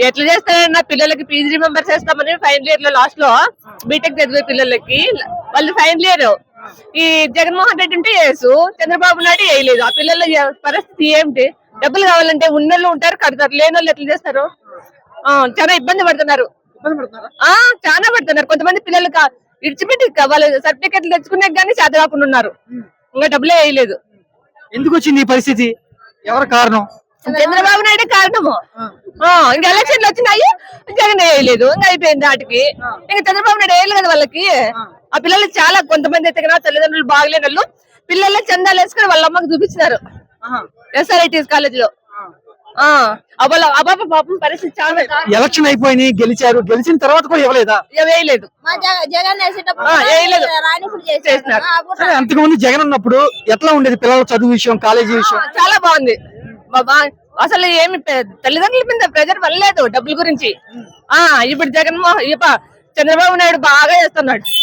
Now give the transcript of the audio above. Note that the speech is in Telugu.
ఎట్లా చేస్తారన్న పిల్లలకి పీజీ రిమెంబర్స్ చేస్తామని ఫైనల్ ఇయర్ లో లాస్ట్ లో బీటెక్ చదివే పిల్లలకి వాళ్ళు ఫైనల్ ఇయర్ ఈ జగన్మోహన్ రెడ్డి ఉంటే వేసు చంద్రబాబు నాయుడు వేయలేదు. ఆ పిల్లల పరిస్థితి ఏమిటి? డబ్బులు కావాలంటే ఉన్నోళ్ళు ఉంటారు, కడతారు, లేని వాళ్ళు ఎట్లా చేస్తారు? చాలా ఇబ్బంది పడుతున్నారు. చాలా పడుతున్నారు. కొంతమంది పిల్లలు ఇడిచిపెట్టి వాళ్ళు సర్టిఫికెట్లు తెచ్చుకునే కానీ చేత కాకుండా ఉన్నారు. ఇంకా డబ్బులే వేయలేదు. ఎందుకు వచ్చింది ఈ పరిస్థితి? ఎవరు కారణం? చంద్రబాబు నాయుడు కారణము. ఇంకా ఎలక్షన్లు వచ్చినాయి, జగన్ వేయలేదు, ఇంకా అయిపోయింది. వాటికి ఇంకా చంద్రబాబు నాయుడు వేయలేదు కదా వాళ్ళకి. ఆ పిల్లలు చాలా కొంతమంది అయితే కదా తల్లిదండ్రులు బాగలేని వాళ్ళు పిల్లల చందాలు వేసుకొని వాళ్ళ అమ్మకి చూపించినారు SRITs కాలేజ్ లో. పాపం పరిస్థితి చాలా. ఎలక్షన్ అయిపోయి గెలిచారు, గెలిచిన తర్వాత కూడా ఇవ్వలేదా? వేయలేదు. అంతకుముందు జగన్ ఉన్నప్పుడు ఎట్లా ఉండేది పిల్లల చదువు విషయం, కాలేజీ విషయం? చాలా బాగుంది. అసలు ఏమి తల్లిదండ్రుల మీద ప్రెజర్ పడలేదు డబ్బుల గురించి. ఇప్పుడు చంద్రబాబు నాయుడు బాగా చేస్తున్నాడు.